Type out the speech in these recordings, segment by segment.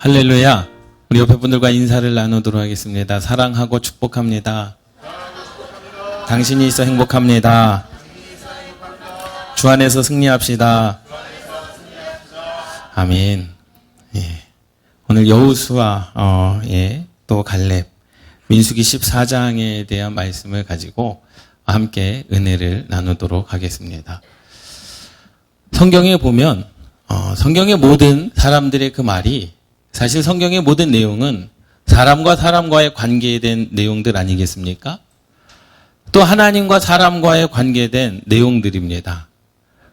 할렐루야. 우리 옆에 분들과 인사를 나누도록 하겠습니다. 사랑하고 축복합니다. 당신이 있어 행복합니다. 주 안에서 승리합시다. 아멘. 예. 오늘 여호수아 또 갈렙 민수기 14장에 대한 말씀을 가지고 함께 은혜를 나누도록 하겠습니다. 성경에 보면 성경의 모든 사람들의 그 말이 사실 성경의 모든 내용은 사람과 사람과의 관계에 대한 내용들 아니겠습니까? 또 하나님과 사람과의 관계된 내용들입니다.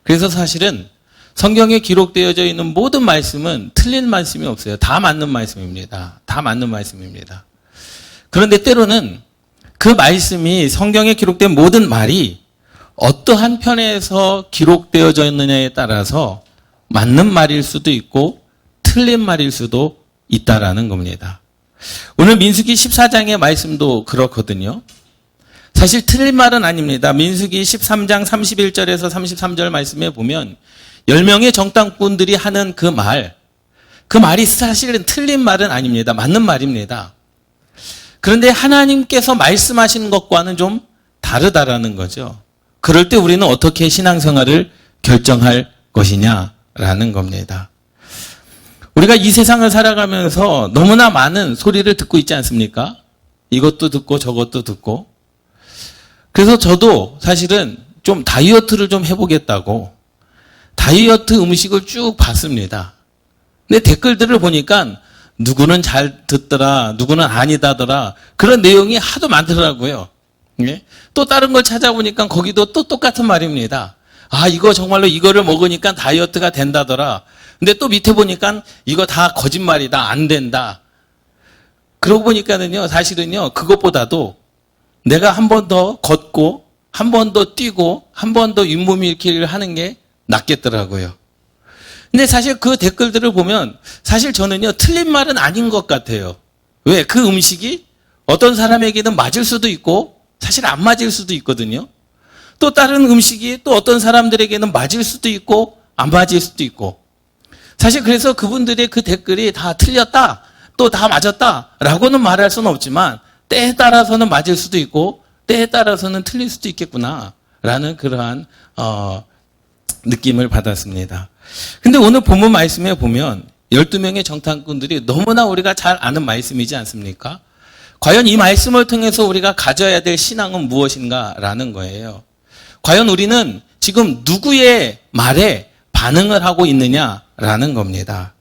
그래서 사실은 성경에 기록되어져 있는 모든 말씀은 틀린 말씀이 없어요. 다 맞는 말씀입니다. 다 맞는 말씀입니다. 그런데 때로는 그 말씀이 성경에 기록된 모든 말이 어떠한 편에서 기록되어져 있느냐에 따라서 맞는 말일 수도 있고 틀린 말일 수도 있다라는 겁니다. 오늘 민수기 14장의 말씀도 그렇거든요. 사실 틀린 말은 아닙니다. 민수기 13장 31절에서 33절 말씀에 보면 10명의 정탐꾼들이 하는 그 말이 사실은 틀린 말은 아닙니다. 맞는 말입니다. 그런데 하나님께서 말씀하시는 것과는 좀 다르다라는 거죠. 그럴 때 우리는 어떻게 신앙생활을 결정할 것이냐라는 겁니다. 우리가 이 세상을 살아가면서 너무나 많은 소리를 듣고 있지 않습니까? 이것도 듣고 저것도 듣고. 그래서 저도 사실은 좀 다이어트를 좀 해보겠다고 다이어트 음식을 쭉 봤습니다. 근데 댓글들을 보니까 누구는 잘 듣더라, 누구는 아니다더라, 그런 내용이 하도 많더라고요. 또 다른 걸 찾아보니까 거기도 또 똑같은 말입니다. 아, 이거 정말로 이거를 먹으니까 다이어트가 된다더라. 근데 또 밑에 보니까 이거 다 거짓말이다, 안 된다. 그러고 보니까는요, 사실은요, 그것보다도 내가 한 번 더 걷고, 한 번 더 뛰고, 한 번 더 윗몸 일으키기를 하는 게 낫겠더라고요. 근데 사실 그 댓글들을 보면 사실 저는요, 틀린 말은 아닌 것 같아요. 왜? 그 음식이 어떤 사람에게는 맞을 수도 있고 사실 안 맞을 수도 있거든요. 또 다른 음식이 또 어떤 사람들에게는 맞을 수도 있고 안 맞을 수도 있고. 사실 그래서 그분들의 그 댓글이 다 틀렸다, 또 다 맞았다라고는 말할 수는 없지만 때에 따라서는 맞을 수도 있고 때에 따라서는 틀릴 수도 있겠구나라는 그러한 느낌을 받았습니다. 근데 오늘 본문 말씀에 보면 12명의 정탐꾼들이 너무나 우리가 잘 아는 말씀이지 않습니까? 과연 이 말씀을 통해서 우리가 가져야 될 신앙은 무엇인가라는 거예요. 과연 우리는 지금 누구의 말에 반응을 하고 있느냐라는 겁니다.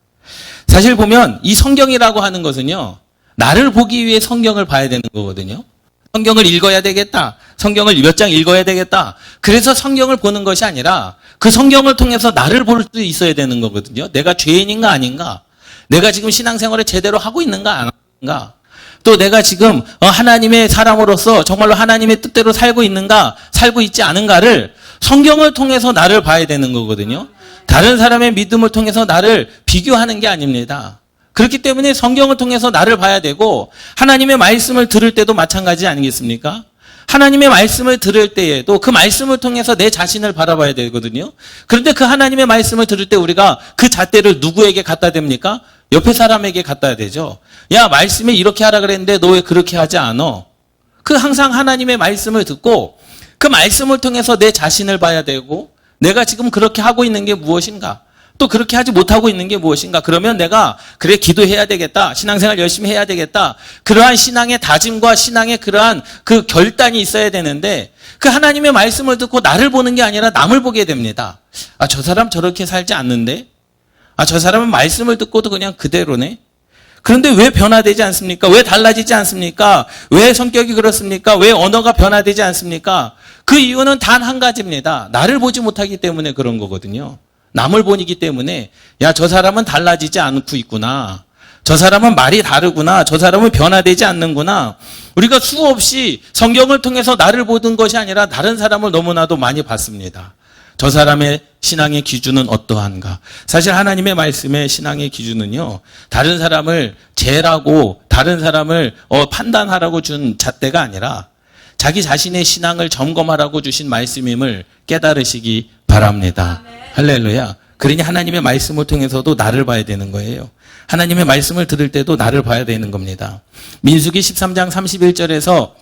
사실 보면 이 성경이라고 하는 것은요, 나를 보기 위해 성경을 봐야 되는 거거든요. 성경을 읽어야 되겠다. 성경을 몇 장 읽어야 되겠다. 그래서 성경을 보는 것이 아니라 그 성경을 통해서 나를 볼 수 있어야 되는 거거든요. 내가 죄인인가 아닌가? 내가 지금 신앙생활을 제대로 하고 있는가 안 하는가? 또 내가 지금 하나님의 사람으로서 정말로 하나님의 뜻대로 살고 있는가, 살고 있지 않은가를 성경을 통해서 나를 봐야 되는 거거든요. 다른 사람의 믿음을 통해서 나를 비교하는 게 아닙니다. 그렇기 때문에 성경을 통해서 나를 봐야 되고 하나님의 말씀을 들을 때도 마찬가지 아니겠습니까? 하나님의 말씀을 들을 때에도 그 말씀을 통해서 내 자신을 바라봐야 되거든요. 그런데 그 하나님의 말씀을 들을 때 우리가 그 잣대를 누구에게 갖다 댑니까? 옆에 사람에게 갖다 대죠. 야, 말씀에 이렇게 하라 그랬는데 너 왜 그렇게 하지 않아? 그 항상 하나님의 말씀을 듣고 그 말씀을 통해서 내 자신을 봐야 되고 내가 지금 그렇게 하고 있는 게 무엇인가? 또 그렇게 하지 못하고 있는 게 무엇인가? 그러면 내가 그래 기도해야 되겠다. 신앙생활 열심히 해야 되겠다. 그러한 신앙의 다짐과 신앙의 그러한 그 결단이 있어야 되는데 그 하나님의 말씀을 듣고 나를 보는 게 아니라 남을 보게 됩니다. 아, 저 사람 저렇게 살지 않는데? 아, 저 사람은 말씀을 듣고도 그냥 그대로네? 그런데 왜 변화되지 않습니까? 왜 달라지지 않습니까? 왜 성격이 그렇습니까? 왜 언어가 변화되지 않습니까? 그 이유는 단 한 가지입니다. 나를 보지 못하기 때문에 그런 거거든요. 남을 보이기 때문에 야, 저 사람은 달라지지 않고 있구나. 저 사람은 말이 다르구나. 저 사람은 변화되지 않는구나. 우리가 수없이 성경을 통해서 나를 보던 것이 아니라 다른 사람을 너무나도 많이 봤습니다. 저 사람의 신앙의 기준은 어떠한가? 사실 하나님의 말씀의 신앙의 기준은요, 다른 사람을 제라고 다른 사람을 판단하라고 준 잣대가 아니라 자기 자신의 신앙을 점검하라고 주신 말씀임을 깨달으시기 바랍니다. 할렐루야. 그러니 하나님의 말씀을 통해서도 나를 봐야 되는 거예요. 하나님의 말씀을 들을 때도 나를 봐야 되는 겁니다. 민수기 13장 31절에서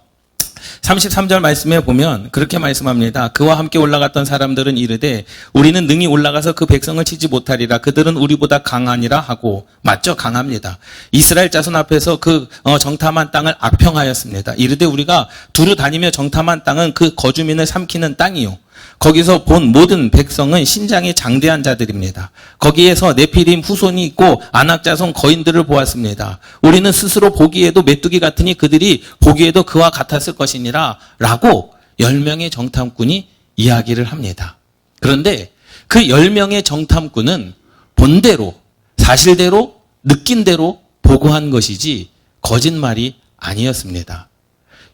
33절 말씀에 보면 그렇게 말씀합니다. 그와 함께 올라갔던 사람들은 이르되 우리는 능히 올라가서 그 백성을 치지 못하리라. 그들은 우리보다 강하니라 하고. 맞죠? 강합니다. 이스라엘 자손 앞에서 그 정탐한 땅을 악평하였습니다. 이르되 우리가 두루 다니며 정탐한 땅은 그 거주민을 삼키는 땅이요. 거기서 본 모든 백성은 신장이 장대한 자들입니다. 거기에서 네피림 후손이 있고 아낙 자손 거인들을 보았습니다. 우리는 스스로 보기에도 메뚜기 같으니 그들이 보기에도 그와 같았을 것이니라 라고 10명의 정탐꾼이 이야기를 합니다. 그런데 그 10명의 정탐꾼은 본대로 사실대로 느낀 대로 보고한 것이지 거짓말이 아니었습니다.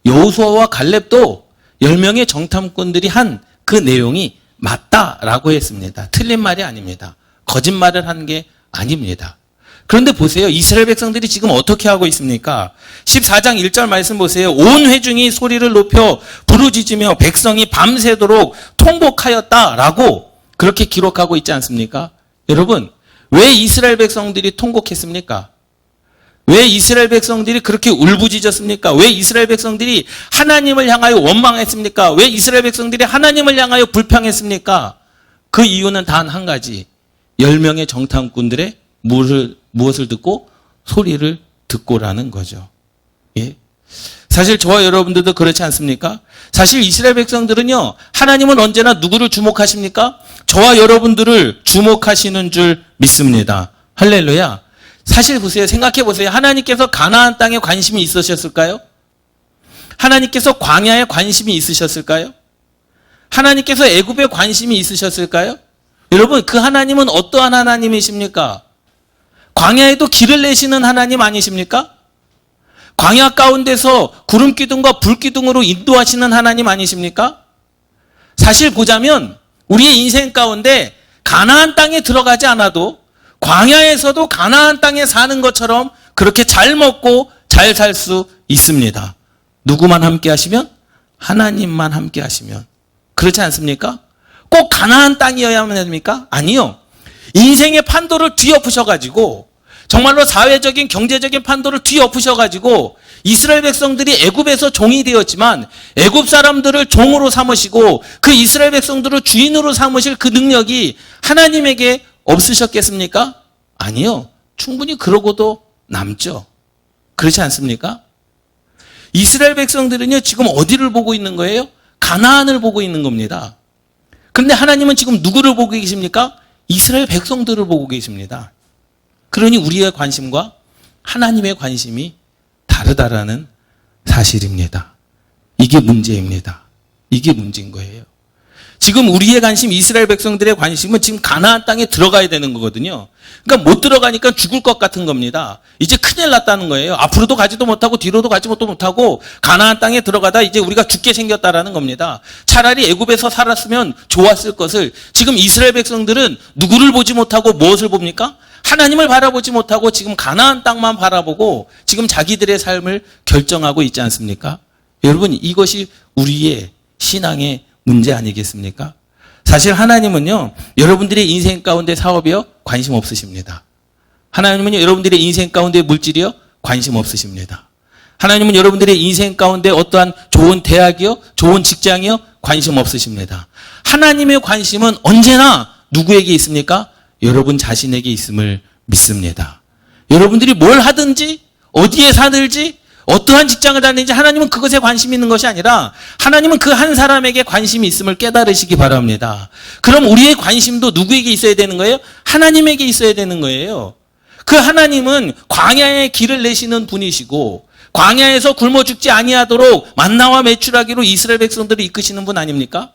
여호수아와 갈렙도 10명의 정탐꾼들이 한 그 내용이 맞다라고 했습니다. 틀린 말이 아닙니다. 거짓말을 한 게 아닙니다. 그런데 보세요. 이스라엘 백성들이 지금 어떻게 하고 있습니까? 14장 1절 말씀 보세요. 온 회중이 소리를 높여 부르짖으며 백성이 밤새도록 통곡하였다라고 그렇게 기록하고 있지 않습니까? 여러분, 왜 이스라엘 백성들이 통곡했습니까? 왜 이스라엘 백성들이 그렇게 울부짖었습니까? 왜 이스라엘 백성들이 하나님을 향하여 원망했습니까? 왜 이스라엘 백성들이 하나님을 향하여 불평했습니까? 그 이유는 단 한 가지. 10명의 정탐꾼들의 무엇을 듣고? 소리를 듣고라는 거죠. 예? 사실 저와 여러분들도 그렇지 않습니까? 사실 이스라엘 백성들은요, 하나님은 언제나 누구를 주목하십니까? 저와 여러분들을 주목하시는 줄 믿습니다. 할렐루야. 사실 보세요. 생각해 보세요. 하나님께서 가나안 땅에 관심이 있으셨을까요? 하나님께서 광야에 관심이 있으셨을까요? 하나님께서 애굽에 관심이 있으셨을까요? 여러분, 그 하나님은 어떠한 하나님이십니까? 광야에도 길을 내시는 하나님 아니십니까? 광야 가운데서 구름 기둥과 불 기둥으로 인도하시는 하나님 아니십니까? 사실 보자면 우리의 인생 가운데 가나안 땅에 들어가지 않아도 광야에서도 가나안 땅에 사는 것처럼 그렇게 잘 먹고 잘 살 수 있습니다. 누구만 함께 하시면? 하나님만 함께 하시면. 그렇지 않습니까? 꼭 가나안 땅이어야만 됩니까? 아니요. 인생의 판도를 뒤엎으셔가지고 정말로 사회적인 경제적인 판도를 뒤엎으셔가지고 이스라엘 백성들이 애굽에서 종이 되었지만 애굽 사람들을 종으로 삼으시고 그 이스라엘 백성들을 주인으로 삼으실 그 능력이 하나님에게 없으셨겠습니까? 아니요. 충분히 그러고도 남죠. 그렇지 않습니까? 이스라엘 백성들은요, 지금 어디를 보고 있는 거예요? 가나안을 보고 있는 겁니다. 그런데 하나님은 지금 누구를 보고 계십니까? 이스라엘 백성들을 보고 계십니다. 그러니 우리의 관심과 하나님의 관심이 다르다라는 사실입니다. 이게 문제입니다. 이게 문제인 거예요. 지금 우리의 관심, 이스라엘 백성들의 관심은 지금 가나안 땅에 들어가야 되는 거거든요. 그러니까 못 들어가니까 죽을 것 같은 겁니다. 이제 큰일 났다는 거예요. 앞으로도 가지도 못하고 뒤로도 가지 못하고 가나안 땅에 들어가다 이제 우리가 죽게 생겼다라는 겁니다. 차라리 애굽에서 살았으면 좋았을 것을 지금 이스라엘 백성들은 누구를 보지 못하고 무엇을 봅니까? 하나님을 바라보지 못하고 지금 가나안 땅만 바라보고 지금 자기들의 삶을 결정하고 있지 않습니까? 여러분, 이것이 우리의 신앙의 문제 아니겠습니까? 사실 하나님은요, 여러분들의 인생 가운데 사업이요, 관심 없으십니다. 하나님은요, 여러분들의 인생 가운데 물질이요, 관심 없으십니다. 하나님은 여러분들의 인생 가운데 어떠한 좋은 대학이요, 좋은 직장이요, 관심 없으십니다. 하나님의 관심은 언제나 누구에게 있습니까? 여러분 자신에게 있음을 믿습니다. 여러분들이 뭘 하든지, 어디에 사는지, 어떠한 직장을 다니는지 하나님은 그것에 관심이 있는 것이 아니라 하나님은 그 한 사람에게 관심이 있음을 깨달으시기 바랍니다. 그럼 우리의 관심도 누구에게 있어야 되는 거예요? 하나님에게 있어야 되는 거예요. 그 하나님은 광야에 길을 내시는 분이시고 광야에서 굶어 죽지 아니하도록 만나와 메추라기로 이스라엘 백성들을 이끄시는 분 아닙니까?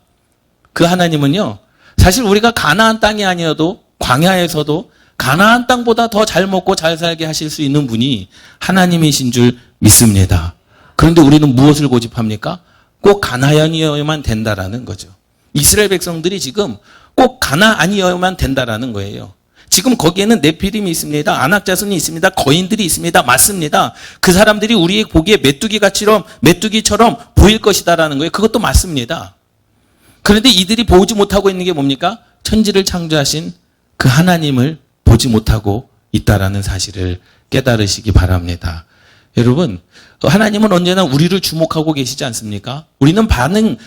그 하나님은요, 사실 우리가 가나안 땅이 아니어도 광야에서도 가나안 땅보다 더 잘 먹고 잘 살게 하실 수 있는 분이 하나님이신 줄 믿습니다. 그런데 우리는 무엇을 고집합니까? 꼭 가나안이어야만 된다라는 거죠. 이스라엘 백성들이 지금 꼭 가나안이어야만 된다라는 거예요. 지금 거기에는 네피림이 있습니다. 아낙 자손이 있습니다. 거인들이 있습니다. 맞습니다. 그 사람들이 우리의 보기에 메뚜기처럼 보일 것이다라는 거예요. 그것도 맞습니다. 그런데 이들이 보지 못하고 있는 게 뭡니까? 천지를 창조하신 그 하나님을 보지 못하고 있다라는 사실을 깨달으시기 바랍니다. 여러분, 하나님은 언제나 우리를 주목하고 계시지 않습니까? 우리는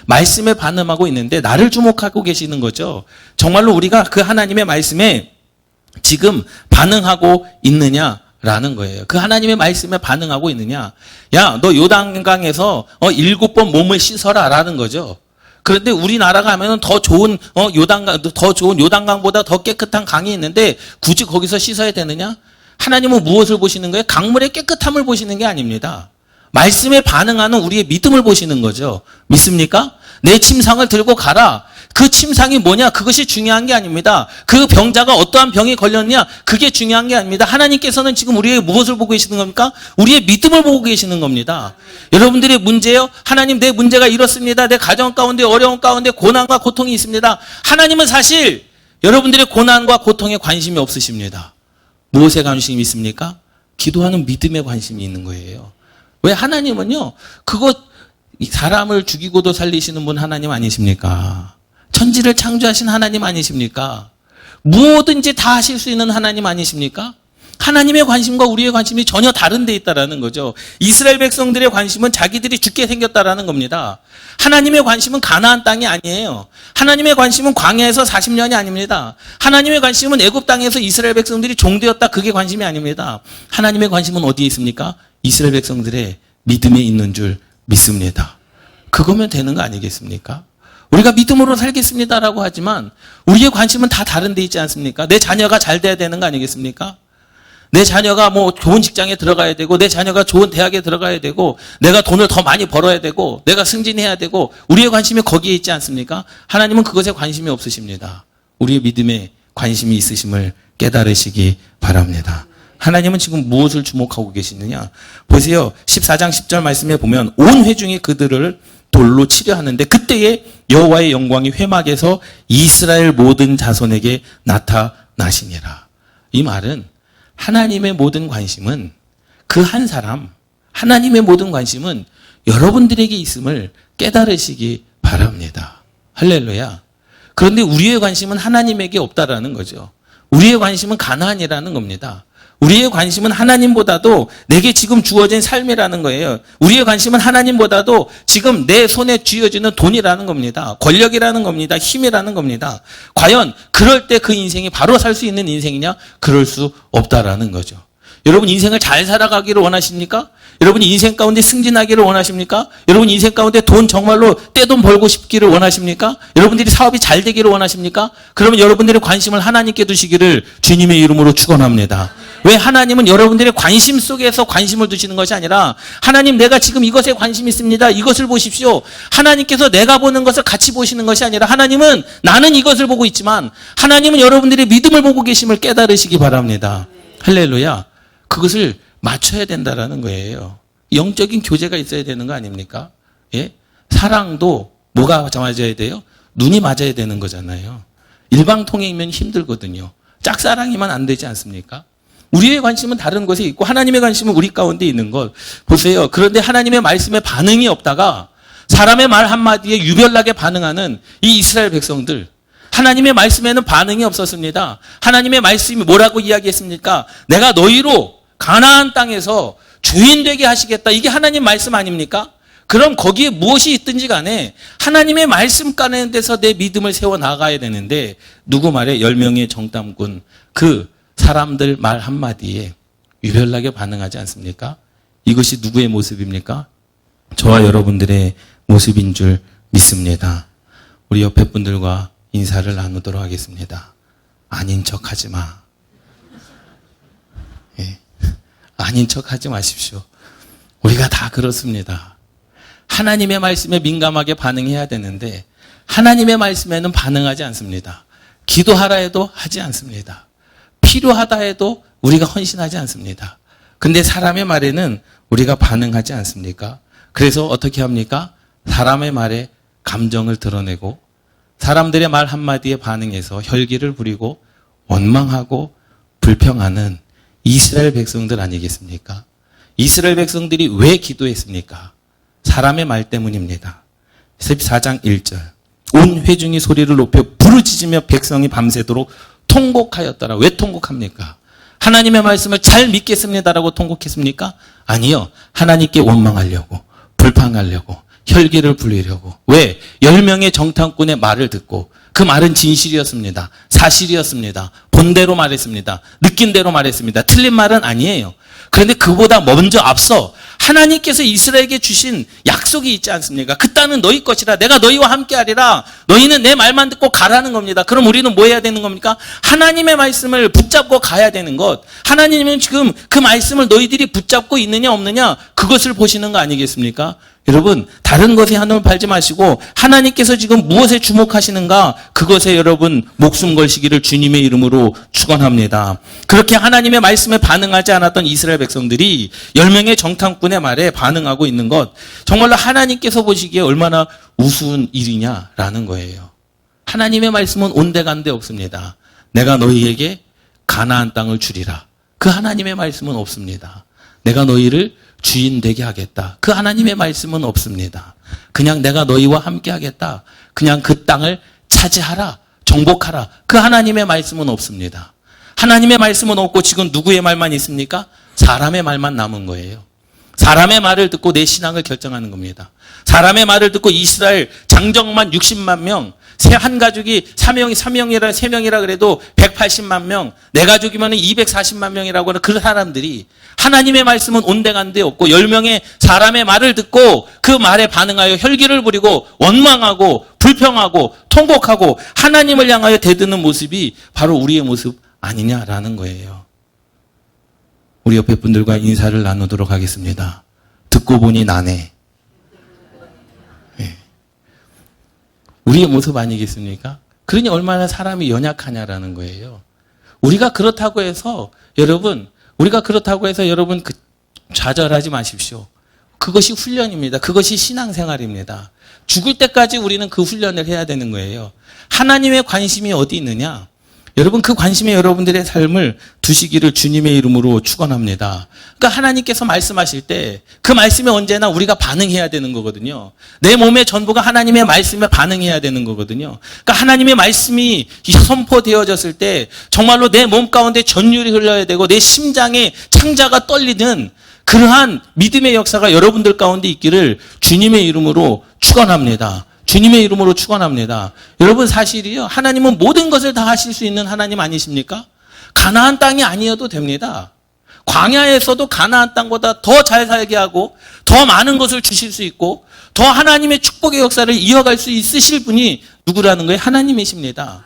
말씀에 반응하고 있는데 나를 주목하고 계시는 거죠. 정말로 우리가 그 하나님의 말씀에 지금 반응하고 있느냐라는 거예요. 그 하나님의 말씀에 반응하고 있느냐. 야, 너 요단강에서 7번 몸을 씻어라라는 거죠. 그런데 우리나라가 하면은 더 좋은 요단강보다 더 깨끗한 강이 있는데 굳이 거기서 씻어야 되느냐? 하나님은 무엇을 보시는 거예요? 강물의 깨끗함을 보시는 게 아닙니다. 말씀에 반응하는 우리의 믿음을 보시는 거죠. 믿습니까? 내 침상을 들고 가라. 그 침상이 뭐냐? 그것이 중요한 게 아닙니다. 그 병자가 어떠한 병이 걸렸냐? 그게 중요한 게 아닙니다. 하나님께서는 지금 우리의 무엇을 보고 계시는 겁니까? 우리의 믿음을 보고 계시는 겁니다. 여러분들의 문제요? 하나님, 내 문제가 이렇습니다. 내 가정 가운데 어려운 가운데 고난과 고통이 있습니다. 하나님은 사실 여러분들의 고난과 고통에 관심이 없으십니다. 무엇에 관심이 있습니까? 기도하는 믿음에 관심이 있는 거예요. 왜? 하나님은요, 사람을 죽이고도 살리시는 분 하나님 아니십니까? 천지를 창조하신 하나님 아니십니까? 무엇든지 다 하실 수 있는 하나님 아니십니까? 하나님의 관심과 우리의 관심이 전혀 다른 데 있다라는 거죠. 이스라엘 백성들의 관심은 자기들이 죽게 생겼다라는 겁니다. 하나님의 관심은 가나안 땅이 아니에요. 하나님의 관심은 광야에서 40년이 아닙니다. 하나님의 관심은 애굽 땅에서 이스라엘 백성들이 종되었다, 그게 관심이 아닙니다. 하나님의 관심은 어디에 있습니까? 이스라엘 백성들의 믿음에 있는 줄 믿습니다. 그거면 되는 거 아니겠습니까? 우리가 믿음으로 살겠습니다라고 하지만 우리의 관심은 다 다른 데 있지 않습니까? 내 자녀가 잘 돼야 되는 거 아니겠습니까? 내 자녀가 좋은 직장에 들어가야 되고, 내 자녀가 좋은 대학에 들어가야 되고, 내가 돈을 더 많이 벌어야 되고, 내가 승진해야 되고, 우리의 관심이 거기에 있지 않습니까? 하나님은 그것에 관심이 없으십니다. 우리의 믿음에 관심이 있으심을 깨달으시기 바랍니다. 하나님은 지금 무엇을 주목하고 계시느냐? 보세요. 14장 10절 말씀에 보면 온 회중이 그들을 돌로 치려 하는데 그때에 여호와의 영광이 회막에서 이스라엘 모든 자손에게 나타나시니라. 이 말은 하나님의 모든 관심은 그 한 사람, 하나님의 모든 관심은 여러분들에게 있음을 깨달으시기 바랍니다. 할렐루야. 그런데 우리의 관심은 하나님에게 없다라는 거죠. 우리의 관심은 가나안이라는 겁니다. 우리의 관심은 하나님보다도 내게 지금 주어진 삶이라는 거예요. 우리의 관심은 하나님보다도 지금 내 손에 쥐어지는 돈이라는 겁니다. 권력이라는 겁니다. 힘이라는 겁니다. 과연 그럴 때 그 인생이 바로 살 수 있는 인생이냐? 그럴 수 없다라는 거죠. 여러분 인생을 잘 살아가기를 원하십니까? 여러분 인생 가운데 승진하기를 원하십니까? 여러분 인생 가운데 돈 정말로 떼돈 벌고 싶기를 원하십니까? 여러분들이 사업이 잘 되기를 원하십니까? 그러면 여러분들의 관심을 하나님께 두시기를 주님의 이름으로 축원합니다. 왜? 하나님은 여러분들의 관심 속에서 관심을 두시는 것이 아니라 하나님, 내가 지금 이것에 관심이 있습니다. 이것을 보십시오. 하나님께서 내가 보는 것을 같이 보시는 것이 아니라 하나님은 나는 이것을 보고 있지만 하나님은 여러분들의 믿음을 보고 계심을 깨달으시기 바랍니다. 할렐루야. 그것을 맞춰야 된다라는 거예요. 영적인 교제가 있어야 되는 거 아닙니까? 예? 사랑도 뭐가 맞아야 돼요? 눈이 맞아야 되는 거잖아요. 일방통행이면 힘들거든요. 짝사랑이면 안 되지 않습니까? 우리의 관심은 다른 것에 있고 하나님의 관심은 우리 가운데 있는 것. 보세요. 그런데 하나님의 말씀에 반응이 없다가 사람의 말 한마디에 유별나게 반응하는 이 이스라엘 백성들, 하나님의 말씀에는 반응이 없었습니다. 하나님의 말씀이 뭐라고 이야기했습니까? 내가 너희로 가나안 땅에서 주인 되게 하시겠다. 이게 하나님 말씀 아닙니까? 그럼 거기에 무엇이 있든지 간에 하나님의 말씀 가는 데서 내 믿음을 세워 나가야 되는데 누구 말에 10명의 정탐꾼 그 사람들 말 한마디에 유별나게 반응하지 않습니까? 이것이 누구의 모습입니까? 저와 여러분들의 모습인 줄 믿습니다. 우리 옆에 분들과 인사를 나누도록 하겠습니다. 아닌 척 하지 마. 예. 아닌 척 하지 마십시오. 우리가 다 그렇습니다. 하나님의 말씀에 민감하게 반응해야 되는데 하나님의 말씀에는 반응하지 않습니다. 기도하라 해도 하지 않습니다. 필요하다 해도 우리가 헌신하지 않습니다. 근데 사람의 말에는 우리가 반응하지 않습니까? 그래서 어떻게 합니까? 사람의 말에 감정을 드러내고 사람들의 말 한마디에 반응해서 혈기를 부리고 원망하고 불평하는 이스라엘 백성들 아니겠습니까? 이스라엘 백성들이 왜 기도했습니까? 사람의 말 때문입니다. 14장 1절 온 회중이 소리를 높여 부르짖으며 백성이 밤새도록 통곡하였더라. 왜 통곡합니까? 하나님의 말씀을 잘 믿겠습니다라고 통곡했습니까? 아니요. 하나님께 원망하려고, 불평하려고, 혈기를 부리려고. 왜? 10명의 정탐꾼의 말을 듣고 그 말은 진실이었습니다. 사실이었습니다. 본대로 말했습니다. 느낀 대로 말했습니다. 틀린 말은 아니에요. 그런데 그보다 먼저 앞서 하나님께서 이스라엘에게 주신 약속이 있지 않습니까? 그 땅은 너희 것이라. 내가 너희와 함께하리라. 너희는 내 말만 듣고 가라는 겁니다. 그럼 우리는 뭐 해야 되는 겁니까? 하나님의 말씀을 붙잡고 가야 되는 것. 하나님은 지금 그 말씀을 너희들이 붙잡고 있느냐 없느냐 그것을 보시는 거 아니겠습니까? 여러분, 다른 것에 한눈 팔지 마시고 하나님께서 지금 무엇에 주목하시는가 그것에 여러분 목숨 걸시기를 주님의 이름으로 축원합니다. 그렇게 하나님의 말씀에 반응하지 않았던 이스라엘 백성들이 10명의 정탐꾼의 말에 반응하고 있는 것, 정말로 하나님께서 보시기에 얼마나 우스운 일이냐라는 거예요. 하나님의 말씀은 온데간데 없습니다. 내가 너희에게 가나안 땅을 주리라. 그 하나님의 말씀은 없습니다. 내가 너희를 주인 되게 하겠다. 그 하나님의 말씀은 없습니다. 그냥 내가 너희와 함께 하겠다. 그냥 그 땅을 차지하라. 정복하라. 그 하나님의 말씀은 없습니다. 하나님의 말씀은 없고 지금 누구의 말만 있습니까? 사람의 말만 남은 거예요. 사람의 말을 듣고 내 신앙을 결정하는 겁니다. 사람의 말을 듣고 이스라엘 장정만 60만 명, 한 가족이 3명이라 그래도 180만 명, 네 가족이면 240만 명이라고 하는 그 사람들이 하나님의 말씀은 온데간데 없고 10명의 사람의 말을 듣고 그 말에 반응하여 혈기를 부리고 원망하고 불평하고 통곡하고 하나님을 향하여 대드는 모습이 바로 우리의 모습 아니냐라는 거예요. 우리 옆에 분들과 인사를 나누도록 하겠습니다. 듣고 보니 나네. 네. 우리의 모습 아니겠습니까? 그러니 얼마나 사람이 연약하냐라는 거예요. 우리가 그렇다고 해서 여러분 좌절하지 마십시오. 그것이 훈련입니다. 그것이 신앙생활입니다. 죽을 때까지 우리는 그 훈련을 해야 되는 거예요. 하나님의 관심이 어디 있느냐? 여러분 그 관심에 여러분들의 삶을 두시기를 주님의 이름으로 축원합니다. 그러니까 하나님께서 말씀하실 때 그 말씀에 언제나 우리가 반응해야 되는 거거든요. 내 몸의 전부가 하나님의 말씀에 반응해야 되는 거거든요. 그러니까 하나님의 말씀이 선포되어졌을 때 정말로 내 몸 가운데 전율이 흘러야 되고 내 심장에 창자가 떨리는 그러한 믿음의 역사가 여러분들 가운데 있기를 주님의 이름으로 축원합니다. 주님의 이름으로 축원합니다. 여러분 사실이요. 하나님은 모든 것을 다 하실 수 있는 하나님 아니십니까? 가나안 땅이 아니어도 됩니다. 광야에서도 가나안 땅보다 더 잘 살게 하고 더 많은 것을 주실 수 있고 더 하나님의 축복의 역사를 이어갈 수 있으실 분이 누구라는 거예요? 하나님이십니다.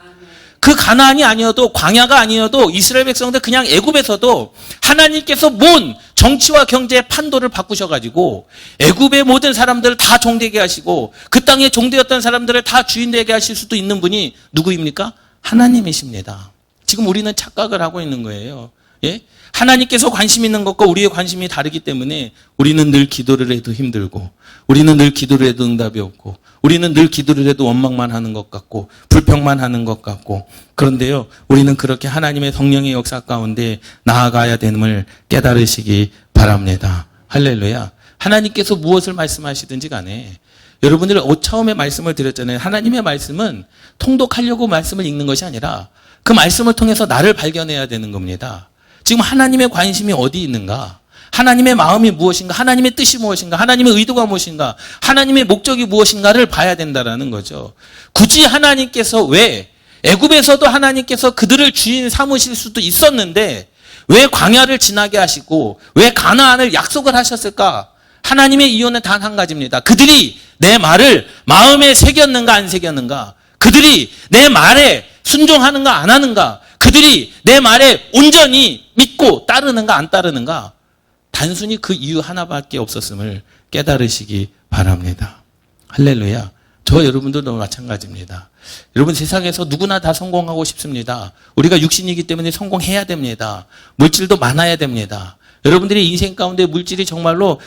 그 가나안이 아니어도 광야가 아니어도 이스라엘 백성들 그냥 애굽에서도 하나님께서 모은 정치와 경제의 판도를 바꾸셔가지고 애굽의 모든 사람들을 다 종되게 하시고 그 땅에 종되었던 사람들을 다 주인 되게 하실 수도 있는 분이 누구입니까? 하나님이십니다. 지금 우리는 착각을 하고 있는 거예요. 예? 하나님께서 관심 있는 것과 우리의 관심이 다르기 때문에 우리는 늘 기도를 해도 힘들고 우리는 늘 기도를 해도 응답이 없고 우리는 늘 기도를 해도 원망만 하는 것 같고 불평만 하는 것 같고 그런데요 우리는 그렇게 하나님의 성령의 역사 가운데 나아가야 됨을 깨달으시기 바랍니다. 할렐루야. 하나님께서 무엇을 말씀하시든지 간에 여러분들 처음에 말씀을 드렸잖아요. 하나님의 말씀은 통독하려고 말씀을 읽는 것이 아니라 그 말씀을 통해서 나를 발견해야 되는 겁니다. 지금 하나님의 관심이 어디 있는가? 하나님의 마음이 무엇인가? 하나님의 뜻이 무엇인가? 하나님의 의도가 무엇인가? 하나님의 목적이 무엇인가를 봐야 된다라는 거죠. 굳이 하나님께서 왜 애굽에서도 하나님께서 그들을 주인 삼으실 수도 있었는데 왜 광야를 지나게 하시고 왜 가나안을 약속을 하셨을까? 하나님의 이유는 단 한 가지입니다. 그들이 내 말을 마음에 새겼는가 안 새겼는가? 그들이 내 말에 순종하는가 안 하는가? 그들이 내 말에 온전히 믿고 따르는가 안 따르는가? 단순히 그 이유 하나밖에 없었음을 깨달으시기 바랍니다. 할렐루야. 저 여러분들도 마찬가지입니다. 여러분 세상에서 누구나 다 성공하고 싶습니다. 우리가 육신이기 때문에 성공해야 됩니다. 물질도 많아야 됩니다. 여러분들의 인생 가운데 물질이 정말로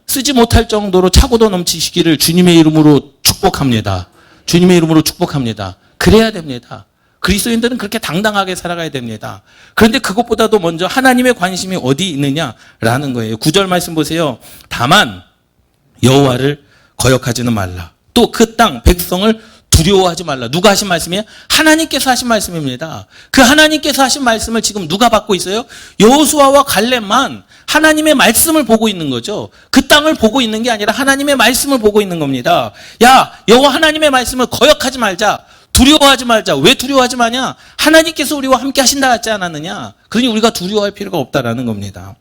쓰지 못할 정도로 차고도 넘치시기를 주님의 이름으로 축복합니다. 주님의 이름으로 축복합니다. 그래야 됩니다. 그리스도인들은 그렇게 당당하게 살아가야 됩니다. 그런데 그것보다도 먼저 하나님의 관심이 어디 있느냐라는 거예요. 9절 말씀 보세요. 다만 여호와를 거역하지는 말라. 또 그 땅 백성을 두려워하지 말라. 누가 하신 말씀이에요? 하나님께서 하신 말씀입니다. 그 하나님께서 하신 말씀을 지금 누가 받고 있어요? 여호수아와 갈렙만 하나님의 말씀을 보고 있는 거죠. 그 땅을 보고 있는 게 아니라 하나님의 말씀을 보고 있는 겁니다. 야, 여호와 하나님의 말씀을 거역하지 말자. 두려워하지 말자. 왜 두려워하지 마냐? 하나님께서 우리와 함께 하신다 하지 않았느냐? 그러니 우리가 두려워할 필요가 없다라는 겁니다.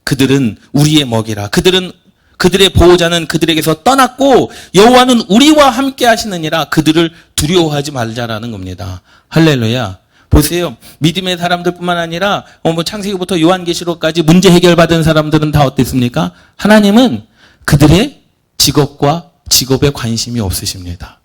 그들은 우리의 먹이라. 그들의 보호자는 그들에게서 떠났고 여호와는 우리와 함께 하시느니라. 그들을 두려워하지 말자라는 겁니다. 할렐루야. 보세요. 믿음의 사람들뿐만 아니라 창세기부터 요한계시록까지 문제 해결받은 사람들은 다 어땠습니까? 하나님은 그들의 직업과 직업에 관심이 없으십니다.